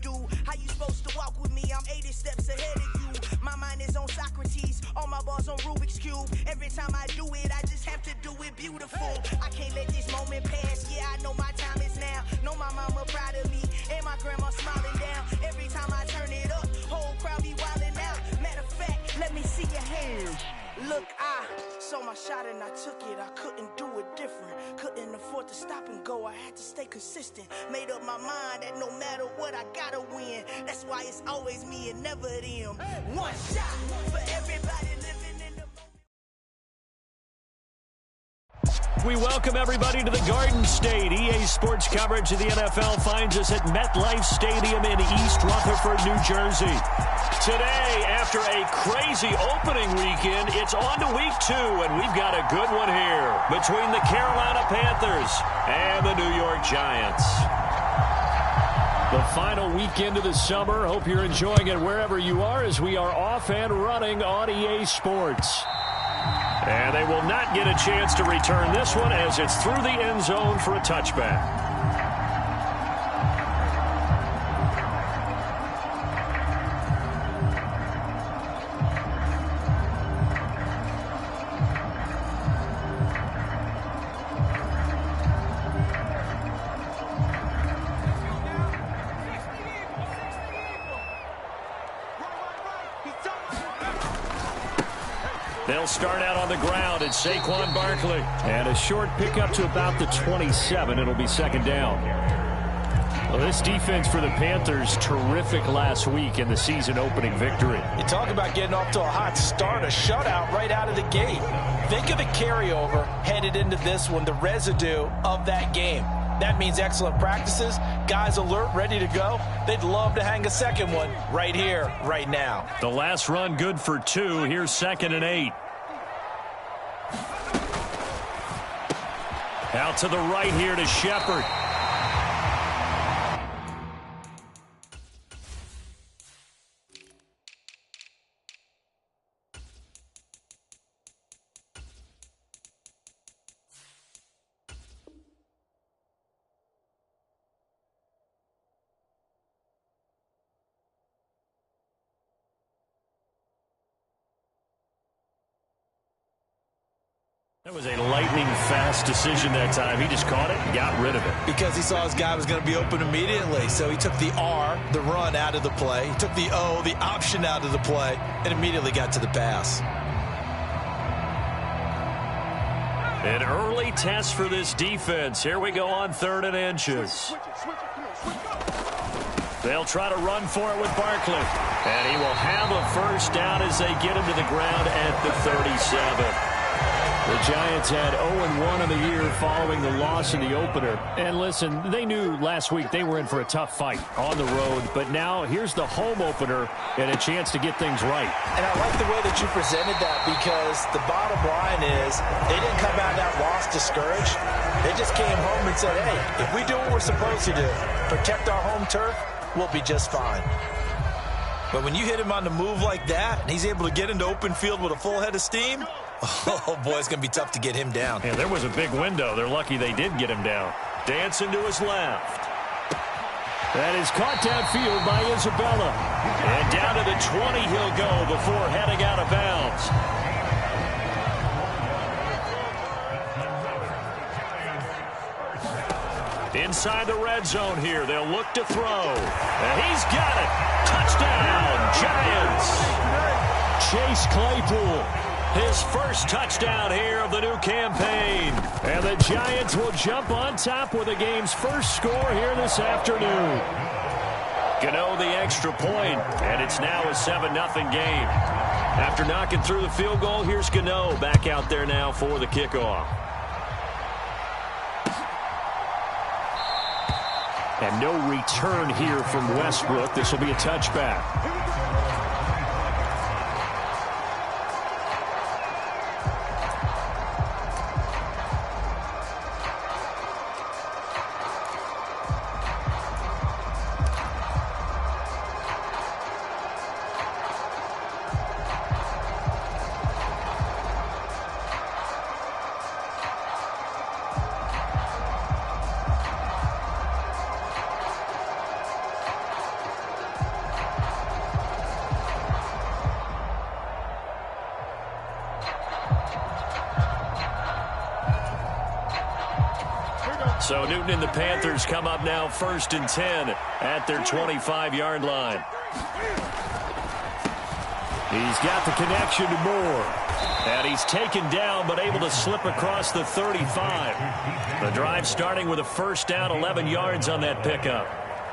do. How you supposed to walk with me? I'm 80 steps ahead of you. My mind is on Socrates, all my balls on Rubik's Cube. Every time I do it, I just have to do it beautiful. I can't let this moment pass, yeah, I know my time is now. Know my mama proud of me, and my grandma smiling down. Every time I turn it up, whole crowd be wildin' out. Matter of fact, let me see your hands. Look, I saw my shot and I took it. I couldn't do it different. Couldn't afford to stop and go. I had to stay consistent. Made up my mind that no matter what, I gotta win. That's why it's always me and never them. One shot for everybody living in the moment. We welcome everybody to the Garden State. EA Sports coverage of the NFL finds us at MetLife Stadium in East Rutherford, New Jersey. Today, after a crazy opening weekend, it's on to week 2, and we've got a good one here between the Carolina Panthers and the New York Giants. The final weekend of the summer. Hope you're enjoying it wherever you are as we are off and running on EA Sports. And they will not get a chance to return this one as it's through the end zone for a touchback. They'll start out on the ground. It's Saquon Barkley. And a short pickup to about the 27. It'll be second down. Well, this defense for the Panthers, terrific last week in the season-opening victory. You talk about getting off to a hot start, a shutout right out of the gate. Think of the carryover headed into this one, the residue of that game. That means excellent practices, guys alert, ready to go. They'd love to hang a second one right here, right now. The last run good for 2. Here's 2nd and 8. Out to the right here to Shepard. That was a lightning-fast decision that time. He just caught it and got rid of it. Because he saw his guy was going to be open immediately. So he took the R, the run, out of the play. He took the O, the option, out of the play, and immediately got to the pass. An early test for this defense. Here we go on 3rd and inches. They'll try to run for it with Barkley. And he will have a first down as they get him to the ground at the 37. The Giants had 0-1 on the year following the loss in the opener. And listen, they knew last week they were in for a tough fight on the road. But now here's the home opener and a chance to get things right. And I like the way that you presented that, because the bottom line is they didn't come out of that loss discouraged. They just came home and said, hey, if we do what we're supposed to do, protect our home turf, we'll be just fine. But when you hit him on the move like that, and he's able to get into open field with a full head of steam, oh, boy, it's going to be tough to get him down. And there was a big window. They're lucky they did get him down. Dancing to his left. That is caught downfield by Isabella. And down to the 20 he'll go before heading out of bounds. Inside the red zone here. They'll look to throw. And he's got it. Touchdown, Giants. Chase Claypool. His first touchdown here of the new campaign. And the Giants will jump on top with the game's first score here this afternoon. Gano the extra point, and it's now a 7-0 game. After knocking through the field goal, here's Gano back out there now for the kickoff. And no return here from Westbrook. This will be a touchback. So Newton and the Panthers come up now 1st and 10 at their 25-yard line. He's got the connection to Moore. And he's taken down but able to slip across the 35. The drive starting with a first down, 11 yards on that pickup.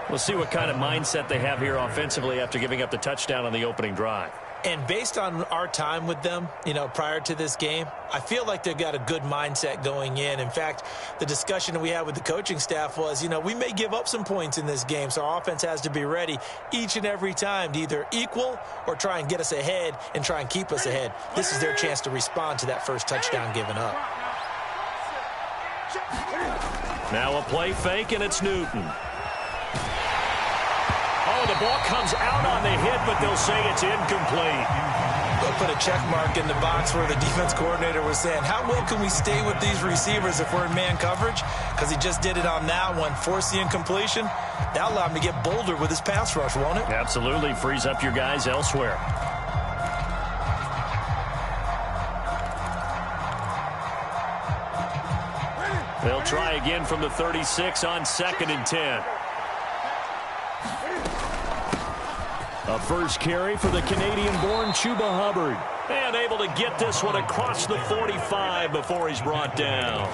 We'll see what kind of mindset they have here offensively after giving up the touchdown on the opening drive. And based on our time with them, prior to this game, I feel like they've got a good mindset going in. In fact, the discussion that we had with the coaching staff was, we may give up some points in this game, so our offense has to be ready each and every time to either equal or try and get us ahead and try and keep us ahead. This is their chance to respond to that first touchdown given up. Now a play fake, and it's Newton. Oh, the ball comes out on the hit, but they'll say it's incomplete. They'll put a check mark in the box where the defense coordinator was saying, how well can we stay with these receivers if we're in man coverage? Because he just did it on that one, force the incompletion. That'll allow him to get bolder with his pass rush, won't it? Absolutely. Frees up your guys elsewhere. They'll try again from the 36 on 2nd and 10. A first carry for the Canadian-born Chuba Hubbard. And able to get this one across the 45 before he's brought down.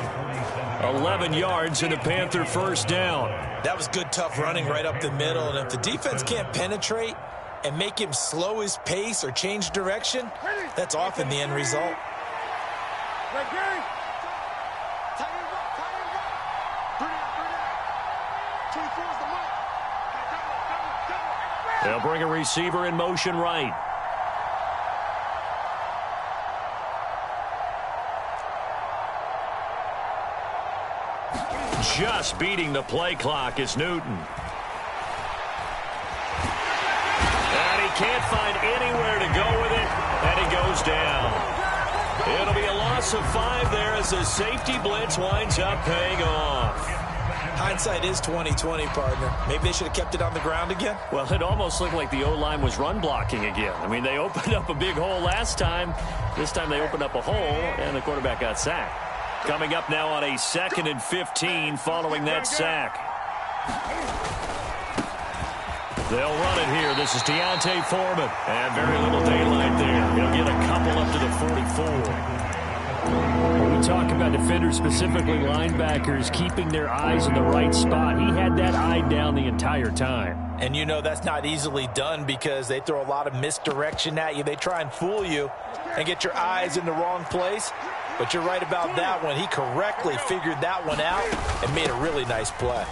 11 yards and a Panther first down. That was good, tough running right up the middle. And if the defense can't penetrate and make him slow his pace or change direction, that's often the end result. They'll bring a receiver in motion right. Just beating the play clock is Newton. And he can't find anywhere to go with it, and he goes down. It'll be a loss of 5 there as the safety blitz winds up paying off. Hindsight is 20/20, partner. Maybe they should have kept it on the ground again. Well, it almost looked like the O-line was run blocking again. I mean, they opened up a big hole last time. This time they opened up a hole, and the quarterback got sacked. Coming up now on a 2nd and 15 following that sack. They'll run it here. This is Deontay Foreman. And very little daylight there. He'll get a couple up to the 44. When we talk about defenders, specifically linebackers, keeping their eyes in the right spot, he had that eye down the entire time. And that's not easily done because they throw a lot of misdirection at you. They try and fool you and get your eyes in the wrong place. But you're right about that one. He correctly figured that one out and made a really nice play.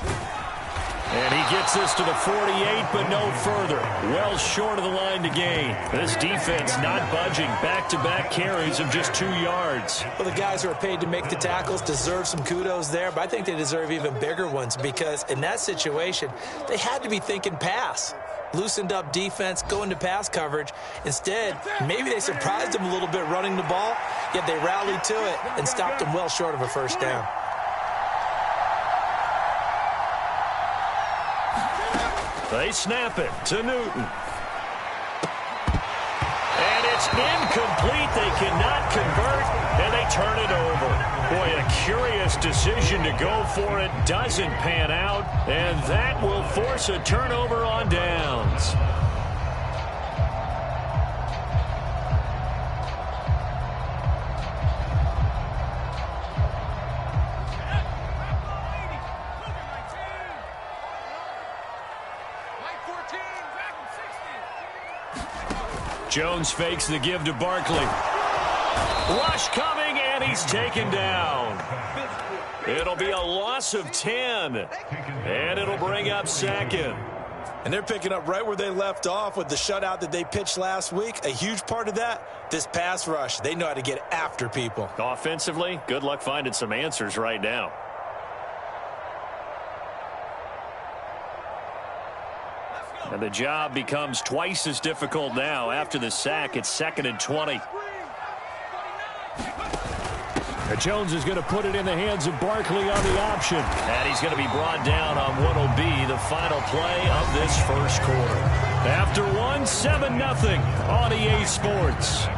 And he gets this to the 48, but no further. Well short of the line to gain. This defense not budging. Back-to-back carries of just 2 yards. Well, the guys who are paid to make the tackles deserve some kudos there, but I think they deserve even bigger ones because in that situation, they had to be thinking pass. Loosened up defense, going to pass coverage. Instead, maybe they surprised them a little bit running the ball, yet they rallied to it and stopped them well short of a first down. They snap it to Newton. And it's incomplete. They cannot convert, and they turn it over. Boy, a curious decision to go for it. Doesn't pan out, and that will force a turnover on downs. Jones fakes the give to Barkley. Rush coming, and he's taken down. It'll be a loss of 10, and it'll bring up 2nd. And they're picking up right where they left off with the shutout that they pitched last week. A huge part of that, this pass rush. They know how to get after people. Offensively, good luck finding some answers right now. And the job becomes twice as difficult now. After the sack, it's 2nd and 20. And Jones is going to put it in the hands of Barkley on the option. And he's going to be brought down on what will be the final play of this first quarter. After 7-0 on EA Sports.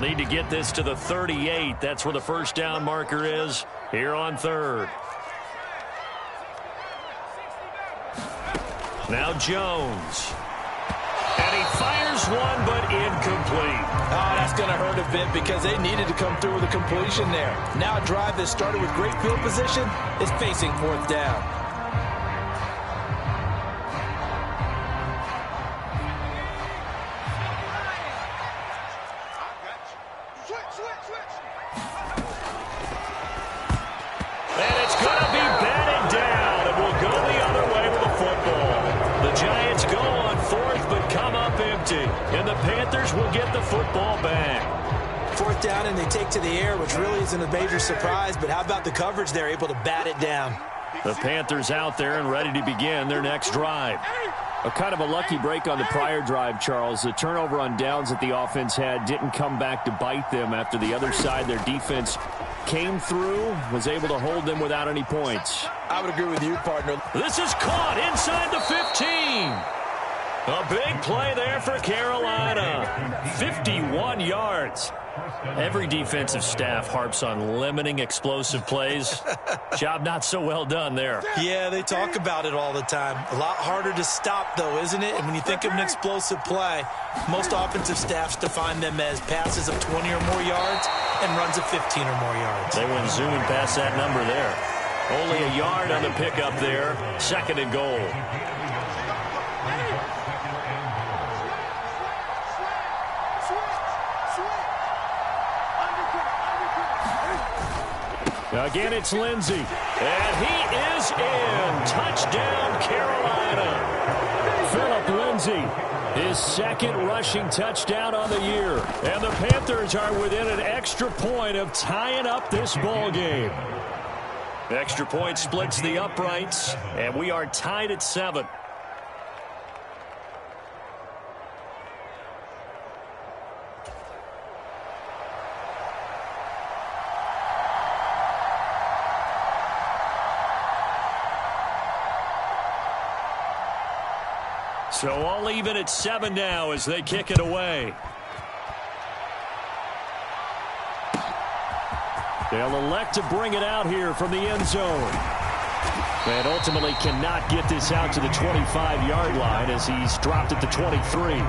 need to get this to the 38. That's where the first down marker is here on third. Now Jones. And he fires one, but incomplete. Oh, that's going to hurt a bit because they needed to come through with a completion there. Now a drive that started with great field position is facing fourth down. And it's going to be batted down. It will go the other way with the football. The Giants go on fourth, but come up empty. And the Panthers will get the football back. Fourth down, and they take to the air, which really isn't a major surprise. But how about the coverage there, able to bat it down? The Panthers out there and ready to begin their next drive. A kind of a lucky break on the prior drive, Charles. The turnover on downs that the offense had didn't come back to bite them after the other side. Their defense came through, was able to hold them without any points. I would agree with you, partner. This is caught inside the 15. A big play there for Carolina. 51 yards. Every defensive staff harps on limiting explosive plays. Job not so well done there. Yeah, they talk about it all the time. A lot harder to stop, though, isn't it? And when you think of an explosive play, most offensive staffs define them as passes of 20 or more yards and runs of 15 or more yards. They went zooming past that number there. Only a yard on the pickup there. Second and goal. Again, it's Lindsey. And he is in. Touchdown, Carolina. Phillip Lindsey, his second rushing touchdown on the year. And the Panthers are within an extra point of tying up this ball game. Extra point splits the uprights, and we are tied at 7. So all even at 7 now as they kick it away. They'll elect to bring it out here from the end zone. And ultimately cannot get this out to the 25-yard line as he's dropped at the 23.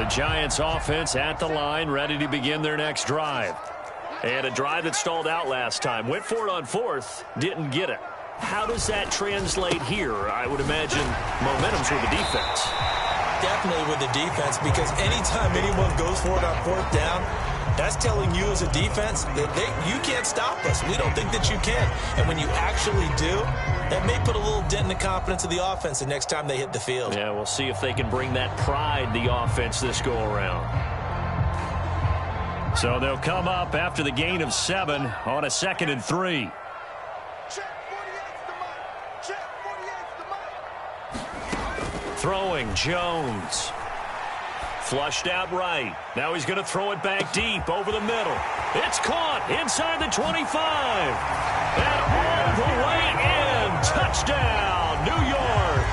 Giants offense at the line, ready to begin their next drive. And a drive that stalled out last time. Went for it on fourth, didn't get it. How does that translate here? I would imagine momentum's with the defense. Definitely with the defense, because anytime anyone goes for it on fourth down, that's telling you as a defense that you can't stop us. We don't think that you can. And when you actually do, that may put a little dent in the confidence of the offense the next time they hit the field. Yeah, we'll see if they can bring that pride, the offense, this go-around. So they'll come up after the gain of 7 on a 2nd and 3. Throwing, Jones. Flushed out right. Now he's going to throw it back deep over the middle. It's caught inside the 25. And all the way in. Touchdown, New York.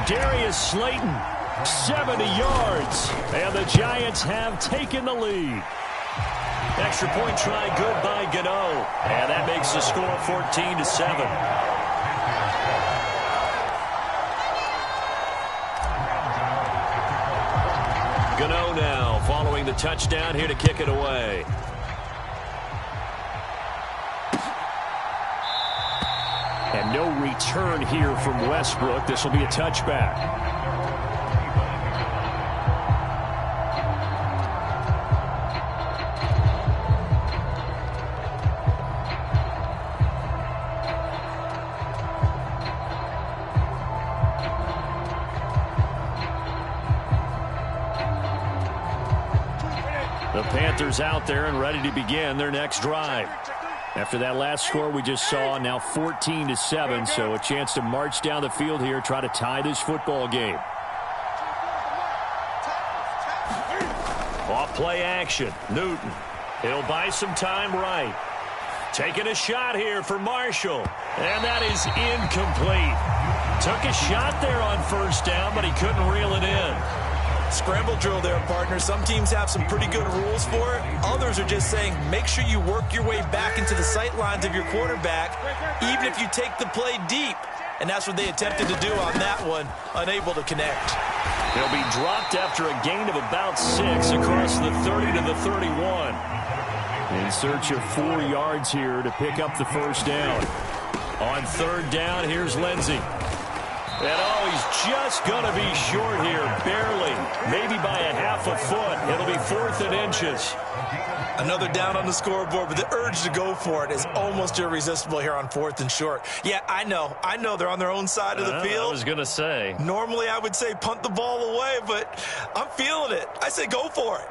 Darius Slayton, 70 yards. And the Giants have taken the lead. Extra point try good by Gano. And that makes the score 14-7. Gano now following the touchdown here to kick it away. And no return here from Westbrook. This will be a touchback. The Panthers out there and ready to begin their next drive. After that last score we just saw, now 14-7, so a chance to march down the field here, try to tie this football game. Off play action. Newton. He'll buy some time right. Taking a shot here for Marshall. And that is incomplete. Took a shot there on first down, but he couldn't reel it in. Scramble drill there, partner. Some teams have some pretty good rules for it. Others are just saying make sure you work your way back into the sight lines of your quarterback, even if you take the play deep. And that's what they attempted to do on that one, unable to connect. He'll be dropped after a gain of about 6 across the 30 to the 31. In search of 4 yards here to pick up the first down. On third down, here's Lindsey. And he's just going to be short here, barely, maybe by a half a foot. It'll be 4th and inches. Another down on the scoreboard, but the urge to go for it is almost irresistible here on 4th and short. Yeah, I know they're on their own side of the field. I was going to say. Normally I would say punt the ball away, but I'm feeling it. I say go for it.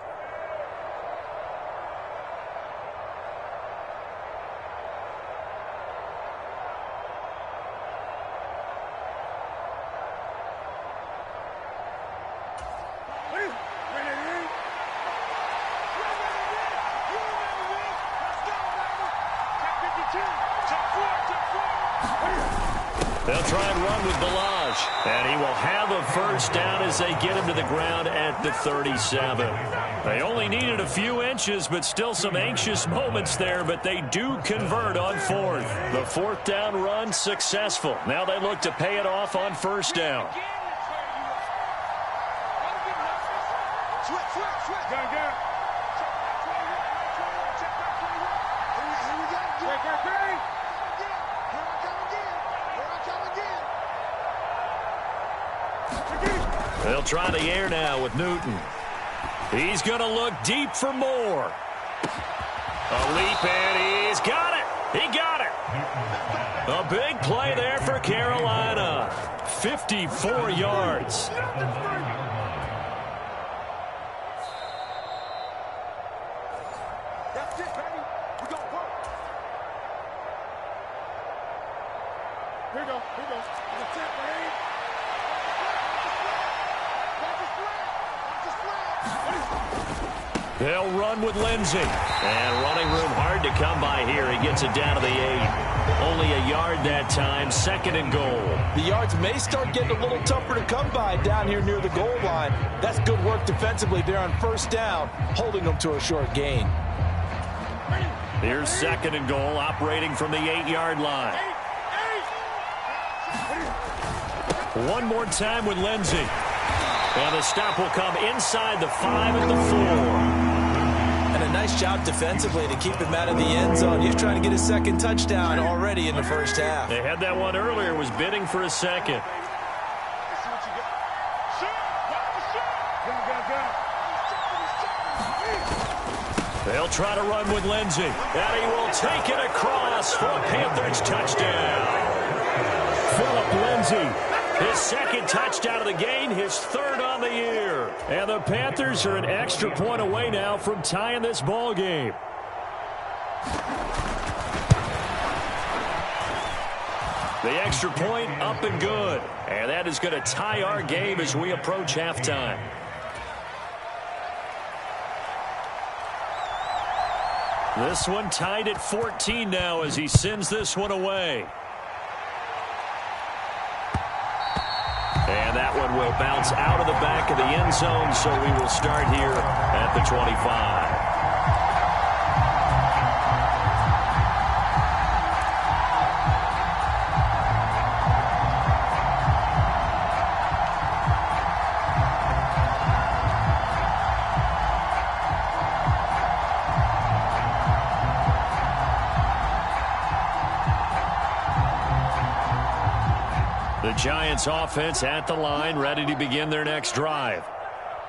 They'll try and run with Balaj. And he will have a first down as they get him to the ground at the 37. They only needed a few inches, but still some anxious moments there, but they do convert on 4th. The 4th down run successful. Now they look to pay it off on first down. They'll try the air now with Newton. He's going to look deep for more. A leap, and he's got it. He got it. A big play there for Carolina. 54 yards. That's it, baby. We got work. Here we go. Here we go. That's it, baby. They'll run with Lindsey. And running room hard to come by here. He gets it down to the 8. Only a yard that time. 2nd and goal. The yards may start getting a little tougher to come by down here near the goal line. That's good work defensively there on first down, holding them to a short gain. Here's 2nd and goal, operating from the 8-yard line. One more time with Lindsey. And the stop will come inside the 5 and the 4. And a nice job defensively to keep him out of the end zone. He's trying to get his 2nd touchdown already in the first half. They had that one earlier, was bidding for a 2nd. They'll try to run with Lindsey. And he will take it across for a Panthers touchdown. Phillip Lindsey. His 2nd touchdown of the game, his 3rd on the year. And the Panthers are an extra point away now from tying this ball game. The extra point up and good. And that is going to tie our game as we approach halftime. This one tied at 14 now as he sends this one away. And that one will bounce out of the back of the end zone, so we will start here at the 25. The Giants offense at the line, ready to begin their next drive.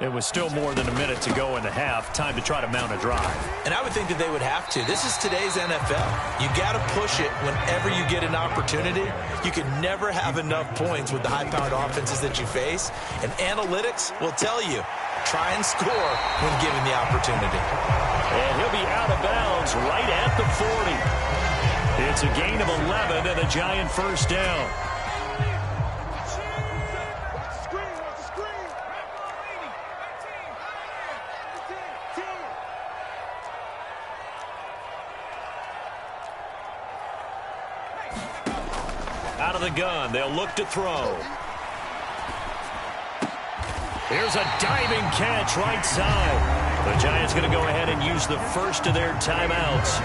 It was still more than a minute to go in the half. Time to try to mount a drive. And I would think that they would have to. This is today's NFL. You got to push it whenever you get an opportunity. You can never have enough points with the high-powered offenses that you face. And analytics will tell you, try and score when given the opportunity. And he'll be out of bounds right at the 40. It's a gain of 11 and a Giant first down. Out of the gun, they'll look to throw. Here's a diving catch right side. The Giants going to go ahead and use the first of their timeouts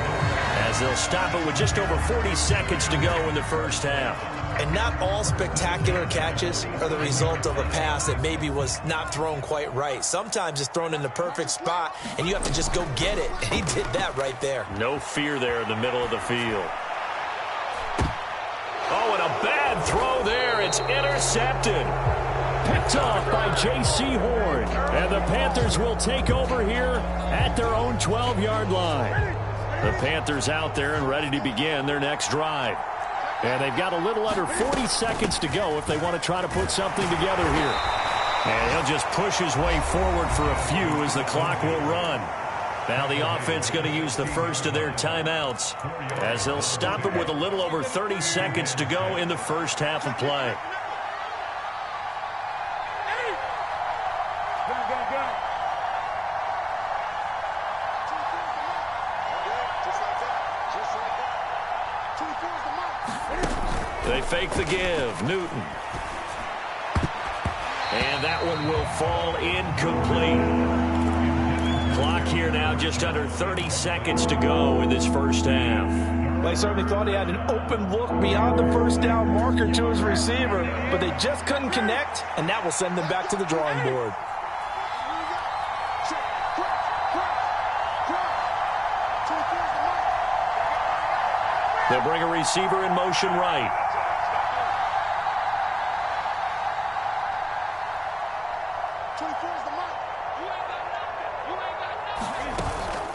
as they'll stop it with just over 40 seconds to go in the first half. And not all spectacular catches are the result of a pass that maybe was not thrown quite right. Sometimes it's thrown in the perfect spot, and you have to just go get it. And he did that right there. No fear there in the middle of the field. Oh, and a bad throw there. It's intercepted. Picked off by J.C. Horn. And the Panthers will take over here at their own 12-yard line. The Panthers out there and ready to begin their next drive. And they've got a little under 40 seconds to go if they want to try to put something together here. And he'll just push his way forward for a few as the clock will run. Now the offense going to use the first of their timeouts as they'll stop it with a little over 30 seconds to go in the first half of play. They fake the give. Newton. And that one will fall incomplete. Clock here now, just under 30 seconds to go in this first half. Well, he certainly thought he had an open look beyond the first down marker to his receiver, but they just couldn't connect, and that will send them back to the drawing board. They'll bring a receiver in motion right.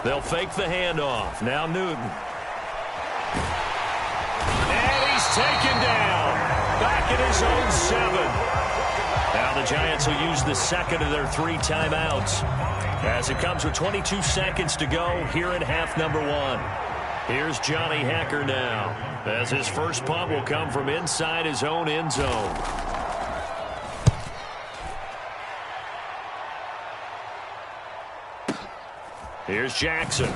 They'll fake the handoff. Now Newton. And he's taken down. Back at his own 7. Now the Giants will use the second of their 3 timeouts as it comes with 22 seconds to go here in half number 1. Here's Johnny Hacker now as his first punt will come from inside his own end zone. Here's Jackson.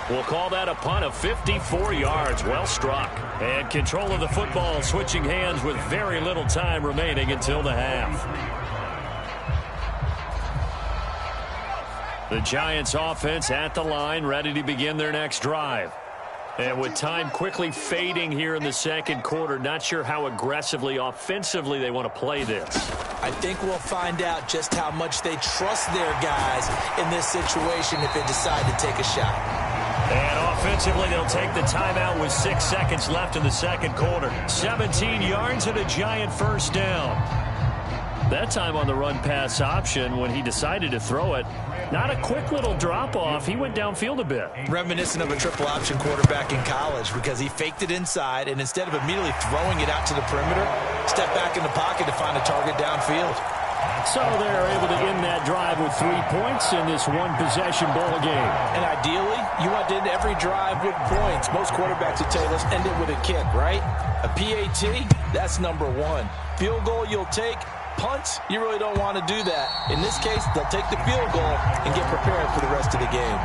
We'll call that a punt of 54 yards. Well struck. And control of the football switching hands with very little time remaining until the half. The Giants offense at the line, ready to begin their next drive. And with time quickly fading here in the second quarter, not sure how aggressively, offensively they want to play this. I think we'll find out just how much they trust their guys in this situation if they decide to take a shot. And offensively, they'll take the timeout with 6 seconds left in the second quarter. 17 yards and a Giant first down. That time on the run-pass option when he decided to throw it. Not a quick little drop-off. He went downfield a bit. Reminiscent of a triple option quarterback in college because he faked it inside, and instead of immediately throwing it out to the perimeter, stepped back in the pocket to find a target downfield. So they're able to end that drive with 3 points in this one-possession ball game. And ideally, you want to end every drive with points. Most quarterbacks would tell you, let's end it with a kick, right? A PAT, that's number 1. Field goal you'll take. Punts, you really don't want to do that. In this case, they'll take the field goal and get prepared for the rest of the game.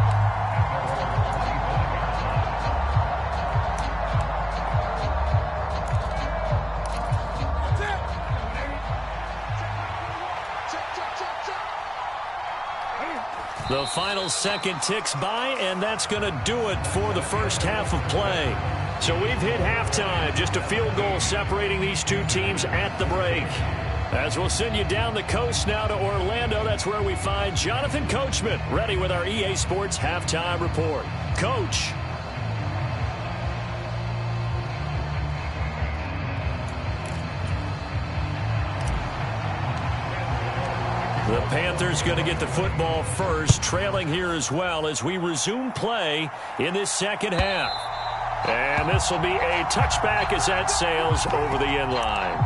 The final second ticks by, and that's going to do it for the first half of play. So we've hit halftime, just a field goal separating these two teams at the break. As we'll send you down the coast now to Orlando, that's where we find Jonathan Coachman, ready with our EA Sports Halftime Report. Coach. The Panthers going to get the football first, trailing here as well as we resume play in this second half. And this will be a touchback as that sails over the end line.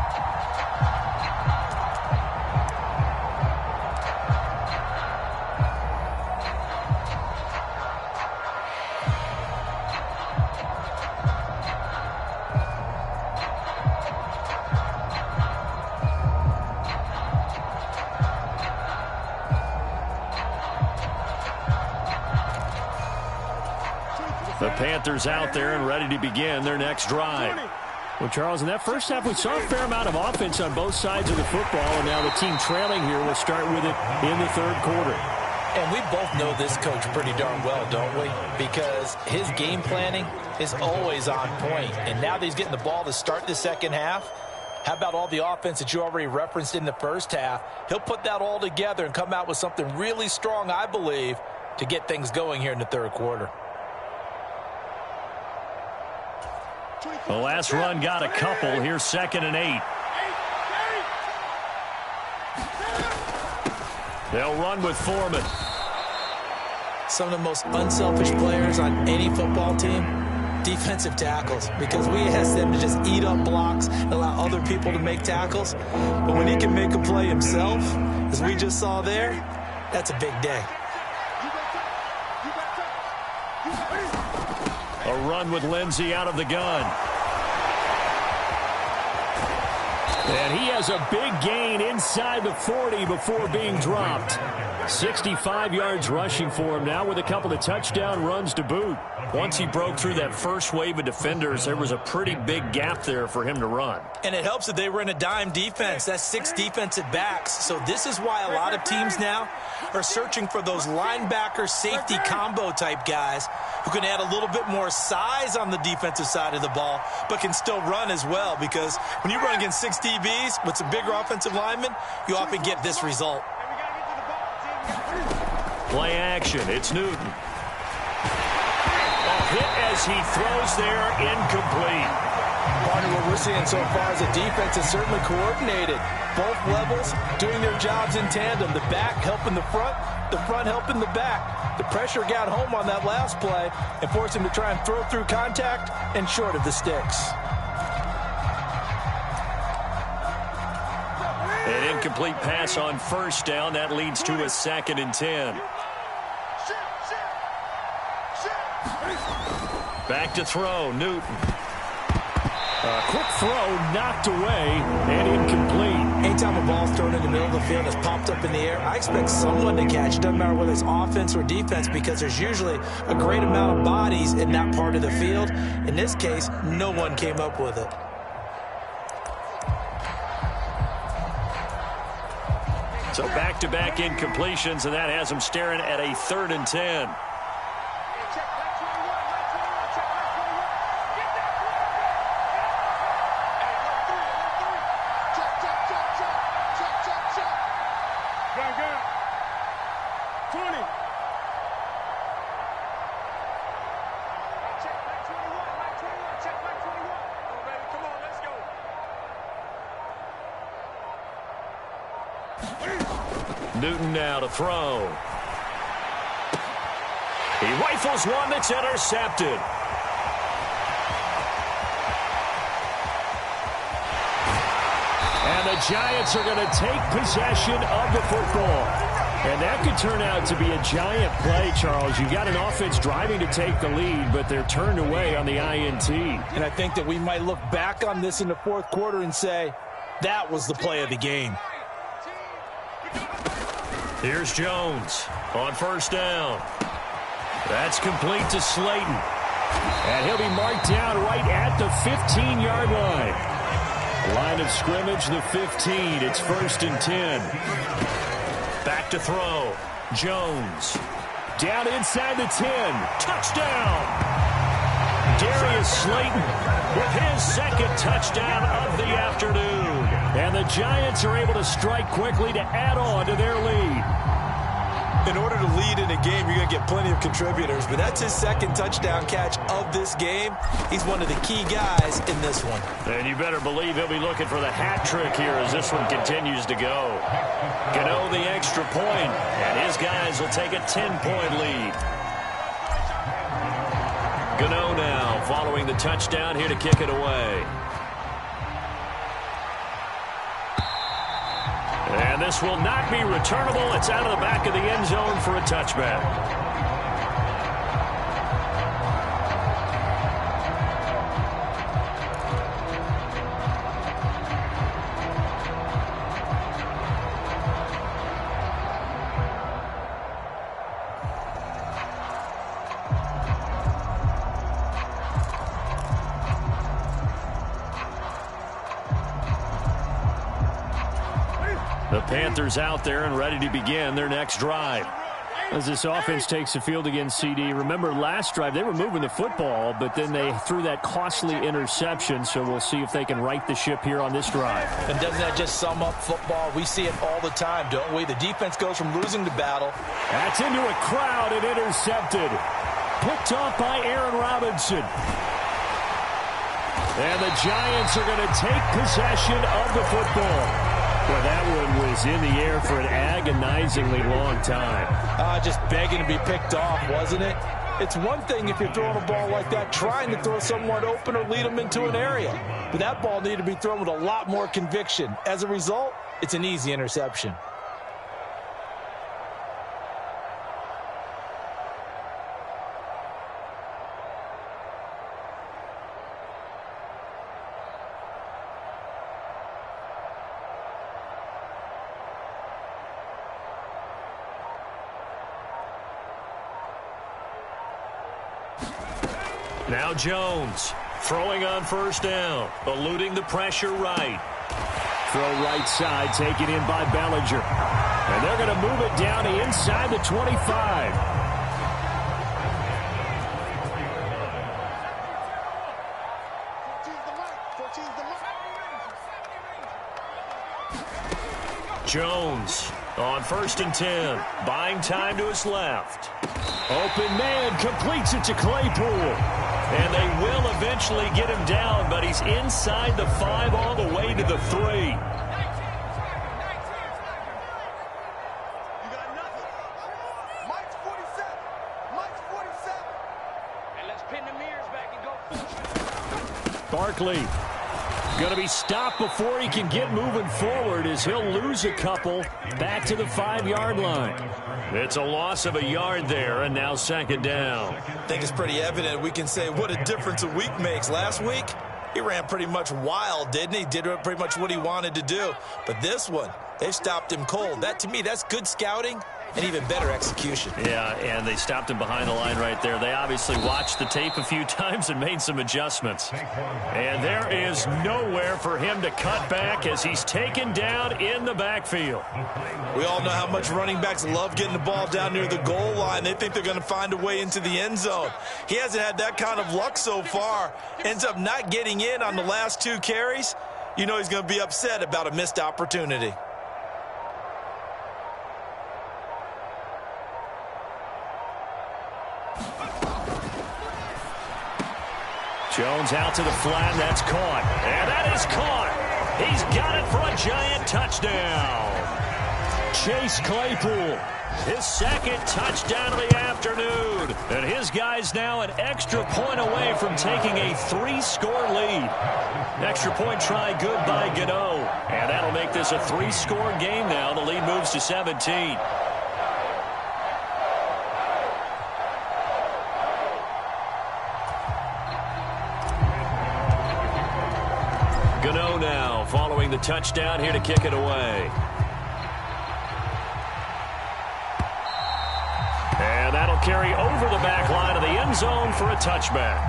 The Panthers out there and ready to begin their next drive. Well, Charles, in that first half, we saw a fair amount of offense on both sides of the football, and now the team trailing here will start with it in the third quarter. And we both know this coach pretty darn well, don't we? Because his game planning is always on point. And now that he's getting the ball to start the second half, how about all the offense that you already referenced in the first half? He'll put that all together and come out with something really strong, I believe, to get things going here in the third quarter. The last run got a couple. Here's 2nd and 8. They'll run with Foreman. Some of the most unselfish players on any football team, defensive tackles, because we ask them to just eat up blocks and allow other people to make tackles. But when he can make a play himself, as we just saw there, that's a big day. A run with Lindsey out of the gun. And he has a big gain inside the 40 before being dropped. 65 yards rushing for him now with a couple of touchdown runs to boot. Once he broke through that first wave of defenders, there was a pretty big gap there for him to run. And it helps that they were in a dime defense. That's 6 defensive backs. So this is why a lot of teams now are searching for those linebacker safety combo type guys who can add a little bit more size on the defensive side of the ball, but can still run as well. Because when you run against 6 DBs with some bigger offensive linemen, you often get this result. Play action. It's Newton. A hit as he throws there, incomplete. Part of what we're seeing so far is the defense is certainly coordinated. Both levels doing their jobs in tandem. The back helping the front helping the back. The pressure got home on that last play and forced him to try and throw through contact and short of the sticks. An incomplete pass on first down. That leads to a 2nd and 10. Back to throw, Newton. A quick throw knocked away and incomplete. Anytime a ball's thrown in the middle of the field and is popped up in the air, I expect someone to catch. Doesn't matter whether it's offense or defense, because there's usually a great amount of bodies in that part of the field. In this case, no one came up with it. So back-to-back incompletions, and that has him staring at a 3rd and 10. Newton now to throw. He rifles one that's intercepted. And the Giants are going to take possession of the football. And that could turn out to be a giant play, Charles. You've got an offense driving to take the lead, but they're turned away on the INT. And I think that we might look back on this in the fourth quarter and say, that was the play of the game. Here's Jones on first down. That's complete to Slayton. And he'll be marked down right at the 15-yard line. Line of scrimmage, the 15. It's 1st and 10. Back to throw. Jones. Down inside the 10. Touchdown. Darius Slayton with his 2nd touchdown of the afternoon. And the Giants are able to strike quickly to add on to their lead. In order to lead in a game, you're going to get plenty of contributors, but that's his 2nd touchdown catch of this game. He's one of the key guys in this one. And you better believe he'll be looking for the hat trick here as this one continues to go. Gano the extra point, and his guys will take a 10-point lead. Gano now following the touchdown here to kick it away. And this will not be returnable. It's out of the back of the end zone for a touchback. The Panthers out there and ready to begin their next drive. As this offense takes the field against CD, remember last drive they were moving the football, but then they threw that costly interception, so we'll see if they can right the ship here on this drive. And doesn't that just sum up football? We see it all the time, don't we? The defense goes from losing to battle. That's into a crowd and intercepted. Picked off by Aaron Robinson. And the Giants are going to take possession of the football. Well, that one was in the air for an agonizingly long time. Just begging to be picked off, wasn't it? It's one thing if you're throwing a ball like that, trying to throw someone open or lead them into an area. But that ball needed to be thrown with a lot more conviction. As a result, it's an easy interception. Now Jones throwing on first down, eluding the pressure right. Throw right side, taken in by Bellinger. And they're going to move it down to inside the 25. Jones on 1st and 10, buying time to his left. Open man completes it to Claypool. And they will eventually get him down, but he's inside the 5 all the way to the 3. You got nothing. Mike's 47. Mike's 47. And let's pin the mirrors back and go. Barkley going to be stopped before he can get moving forward as he'll lose a couple back to the 5-yard line. It's a loss of a yard there, and now 2nd down. I think it's pretty evident we can say what a difference a week makes. Last week, he ran pretty much wild, didn't he? Did pretty much what he wanted to do. But this one, they stopped him cold. That, to me, that's good scouting and even better execution. Yeah, and they stopped him behind the line right there. They obviously watched the tape a few times and made some adjustments. And there is nowhere for him to cut back as he's taken down in the backfield. We all know how much running backs love getting the ball down near the goal line. They think they're going to find a way into the end zone. He hasn't had that kind of luck so far. Ends up not getting in on the last 2 carries. You know he's going to be upset about a missed opportunity. Jones out to the flat. That's caught. And that is caught. He's got it for a giant touchdown. Chase Claypool, his 2nd touchdown of the afternoon. And his guy's now an extra point away from taking a 3-score lead. Extra point try good by Gano. And that'll make this a 3-score game now. The lead moves to 17. Gano now following the touchdown here to kick it away. And that'll carry over the back line of the end zone for a touchback.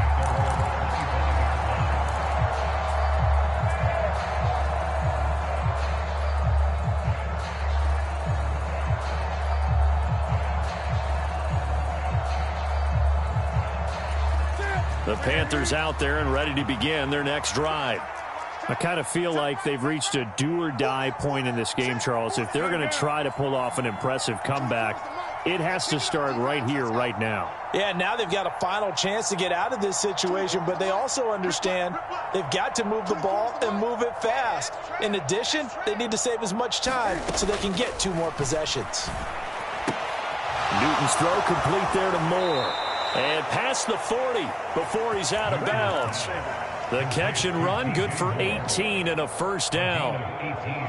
The Panthers out there and ready to begin their next drive. I kind of feel like they've reached a do-or-die point in this game, Charles. If they're going to try to pull off an impressive comeback, it has to start right here, right now. Yeah, now they've got a final chance to get out of this situation, but they also understand they've got to move the ball and move it fast. In addition, they need to save as much time so they can get 2 more possessions. Newton's throw complete there to Moore. And past the 40 before he's out of bounds. The catch and run, good for 18 and a 1st down.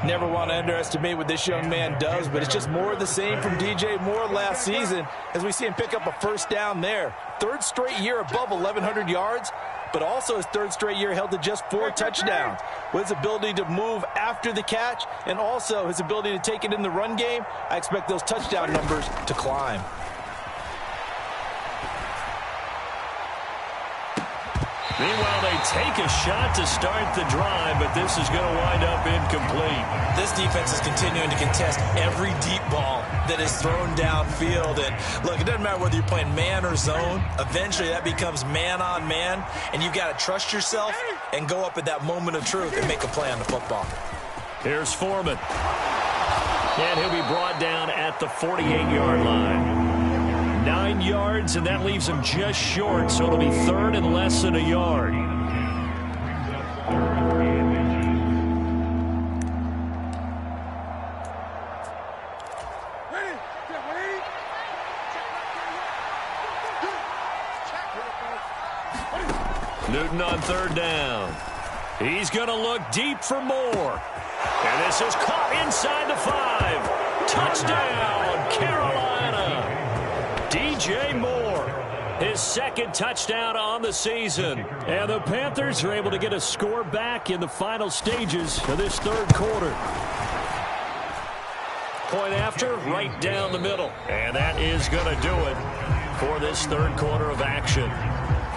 Never want to underestimate what this young man does, but it's just more of the same from DJ Moore last season as we see him pick up a 1st down there. 3rd straight year above 1,100 yards, but also his 3rd straight year held to just 4 touchdowns. With his ability to move after the catch and also his ability to take it in the run game, I expect those touchdown numbers to climb. Meanwhile, they take a shot to start the drive, but this is going to wind up incomplete. This defense is continuing to contest every deep ball that is thrown downfield. And look, it doesn't matter whether you're playing man or zone. Eventually, that becomes man on man, and you got to trust yourself and go up at that moment of truth and make a play on the football. Here's Foreman. And he'll be brought down at the 48-yard line. 9 yards, and that leaves him just short, so it'll be third and less than a yard. Newton on third down. He's going to look deep for more. And this is caught inside the 5. Touchdown, Carolina. DJ Moore, his second touchdown on the season. And the Panthers are able to get a score back in the final stages of this third quarter. Point after, right down the middle. And that is going to do it for this third quarter of action.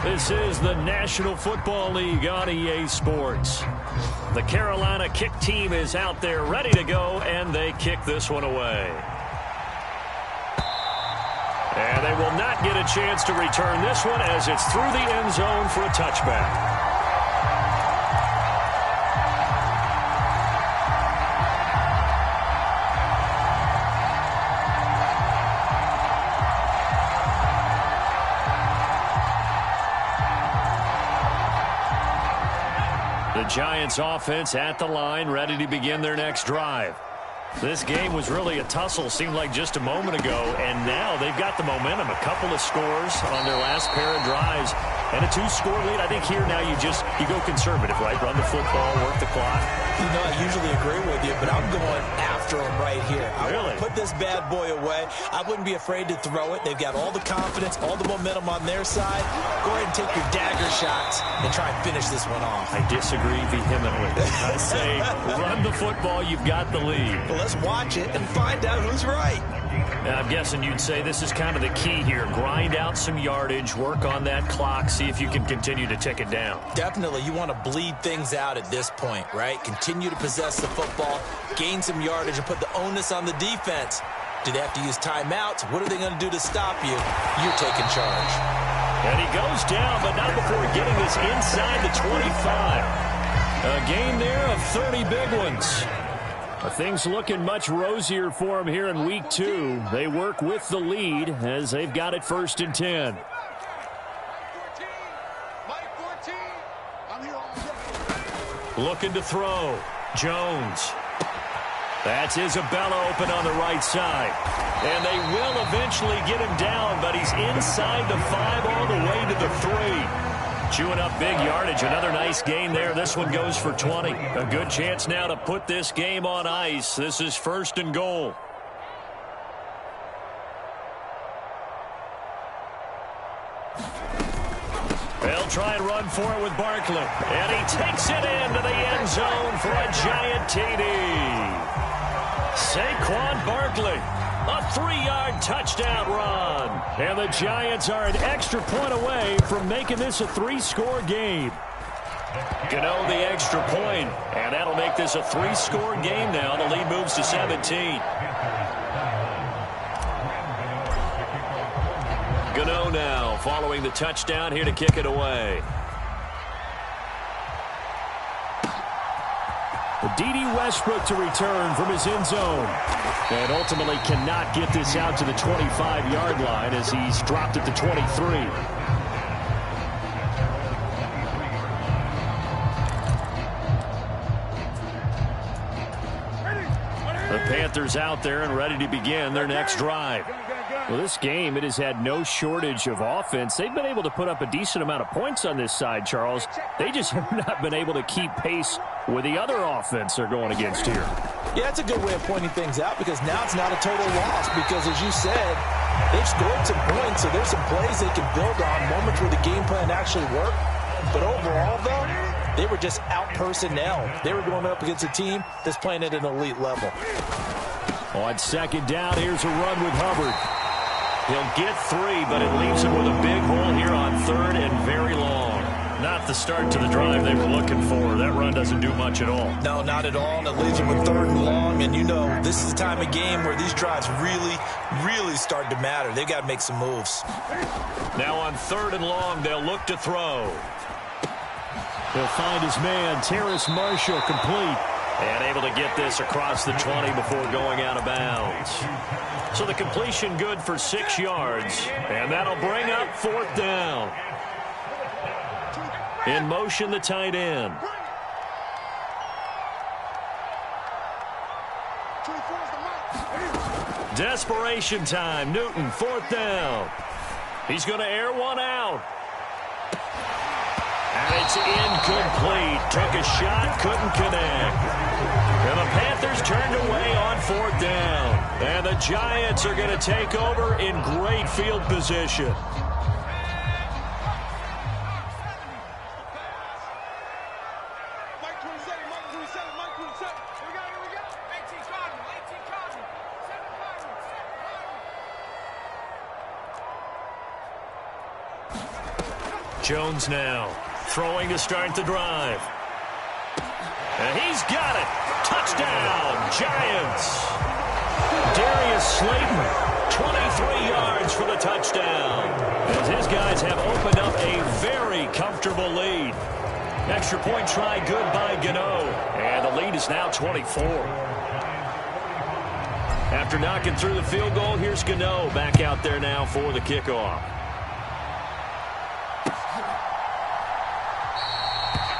This is the National Football League on EA Sports. The Carolina kick team is out there ready to go, and they kick this one away. And they will not get a chance to return this one as it's through the end zone for a touchback. The Giants offense at the line, ready to begin their next drive. This game was really a tussle, seemed like just a moment ago, and now they've got the momentum. A couple of scores on their last pair of drives and a 2-score lead. I think here now you go conservative, right? Run the football, work the clock. You know, I usually agree with you, but I'm going after them right here. I really want to put this bad boy away. I wouldn't be afraid to throw it. They've got all the confidence, all the momentum on their side. Go ahead and take your dagger shots and try and finish this one off. I disagree vehemently. I say run the football, you've got the lead. Well, let's watch it and find out who's right. I'm guessing you'd say this is kind of the key here. Grind out some yardage, work on that clock, see if you can continue to tick it down. Definitely. You want to bleed things out at this point, right? Continue to possess the football, gain some yardage, and put the onus on the defense. Do they have to use timeouts? What are they going to do to stop you? You're taking charge. And he goes down, but not before getting this inside the 25. A gain there of 30 big ones. Things looking much rosier for them here in week 2. They work with the lead as they've got it 1st and 10. Looking to throw. Jones. That's Isabella open on the right side. And they will eventually get him down, but he's inside the 5 all the way to the 3. Chewing up big yardage. Another nice gain there. This one goes for 20. A good chance now to put this game on ice. This is 1st and goal. They'll try and run for it with Barkley. And he takes it into the end zone for a giant TD. Saquon Barkley. A 3-yard touchdown run. And the Giants are an extra point away from making this a 3-score game. Gano the extra point, and that'll make this a 3-score game now. The lead moves to 17. Gano now following the touchdown here to kick it away. D.D. Westbrook to return from his end zone. And ultimately cannot get this out to the 25-yard line as he's dropped at the 23. The Panthers out there and ready to begin their next drive. Well, this game, it has had no shortage of offense. They've been able to put up a decent amount of points on this side, Charles. They just have not been able to keep pace with the other offense they're going against here. Yeah, that's a good way of pointing things out because now it's not a total loss because, as you said, they've scored some points, so there's some plays they can build on, moments where the game plan actually worked. But overall, though, they were just out-personnel. They were going up against a team that's playing at an elite level. On 2nd down, here's a run with Hubbard. He'll get 3, but it leaves him with a big hole here on 3rd and very long. Not the start to the drive they were looking for. That run doesn't do much at all. No, not at all. And it leaves them with 3rd and long. And, you know, this is the time of game where these drives really start to matter. They've got to make some moves. Now on 3rd and long, they'll look to throw. He'll find his man, Terrace Marshall, complete. And able to get this across the 20 before going out of bounds. So the completion good for 6 yards. And that'll bring up 4th down. In motion, the tight end. Desperation time. Newton, 4th down. He's going to air one out. And it's incomplete. Took a shot, couldn't connect. And the Panthers turned away on 4th down. And the Giants are going to take over in great field position. Jones now throwing to start the drive. And he's got it. Touchdown, Giants. Darius Slayton, 23 yards for the touchdown. As his guys have opened up a very comfortable lead. Extra point try good by Gano. And the lead is now 24. After knocking through the field goal, here's Gano back out there now for the kickoff.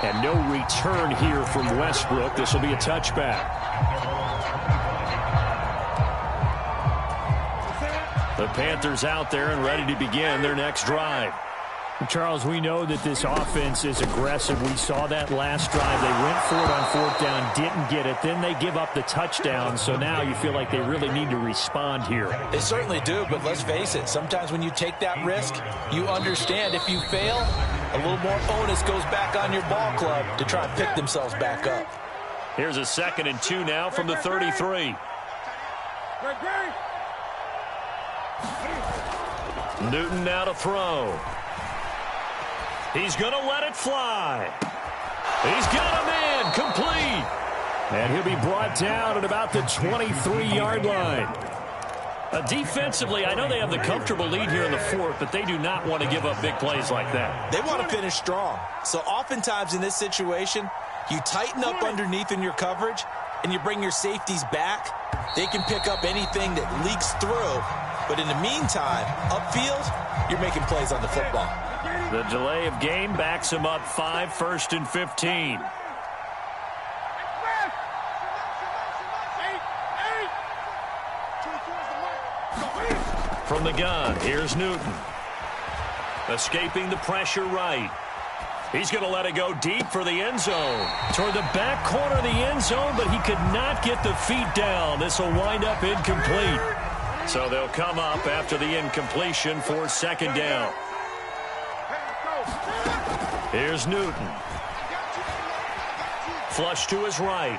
And no return here from Westbrook. This will be a touchback. The Panthers out there and ready to begin their next drive. Charles, we know that this offense is aggressive. We saw that last drive. They went for it on 4th down, didn't get it. Then they give up the touchdown. So now you feel like they really need to respond here. They certainly do, but let's face it. Sometimes when you take that risk, you understand if you fail, a little more onus goes back on your ball club to try and pick themselves back up. Here's a 2nd and 2 now from the 33. Newton now to throw. He's going to let it fly. He's got a man complete. And he'll be brought down at about the 23-yard line. Defensively, I know they have the comfortable lead here in the 4th, but they do not want to give up big plays like that. They want to finish strong. So oftentimes in this situation, you tighten up underneath in your coverage, and you bring your safeties back. They can pick up anything that leaks through. But in the meantime, upfield, you're making plays on the football. The delay of game backs him up 5, 1st and 15. From the gun, here's Newton. Escaping the pressure right. He's going to let it go deep for the end zone. Toward the back corner of the end zone, but he could not get the feet down. This will wind up incomplete. So they'll come up after the incompletion for 2nd down. Here's Newton. Flush to his right.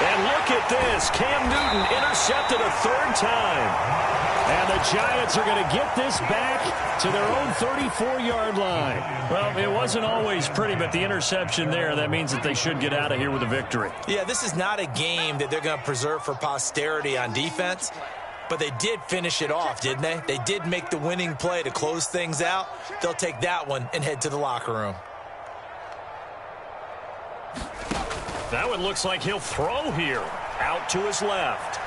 And look at this. Cam Newton intercepted a 3rd time. And the Giants are going to get this back to their own 34-yard line. Well, it wasn't always pretty, but the interception there, that means that they should get out of here with a victory. Yeah, this is not a game that they're going to preserve for posterity on defense. But they did finish it off, didn't they? They did make the winning play to close things out. They'll take that one and head to the locker room. That one looks like he'll throw here. Out to his left.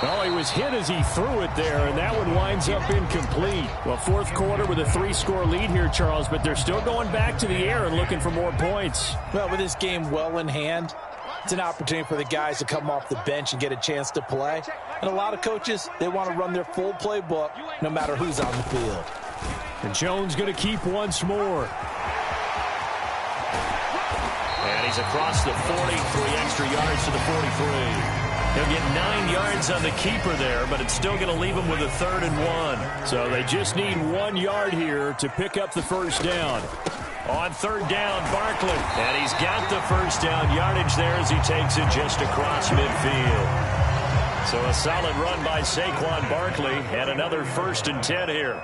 Well, he was hit as he threw it there, and that one winds up incomplete. Well, 4th quarter with a 3-score lead here, Charles, but they're still going back to the air and looking for more points. Well, with this game well in hand, it's an opportunity for the guys to come off the bench and get a chance to play. And a lot of coaches, they want to run their full playbook no matter who's on the field. And Jones going to keep once more. And he's across the 40, 3 extra yards to the 43. He'll get 9 yards on the keeper there, but it's still going to leave him with a 3rd and 1. So they just need 1 yard here to pick up the 1st down. On 3rd down, Barkley. And he's got the 1st down yardage there as he takes it just across midfield. So a solid run by Saquon Barkley and another 1st and 10 here.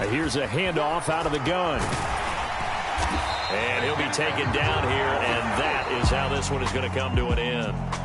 Here's a handoff out of the gun. And he'll be taken down here, and that is how this one is going to come to an end.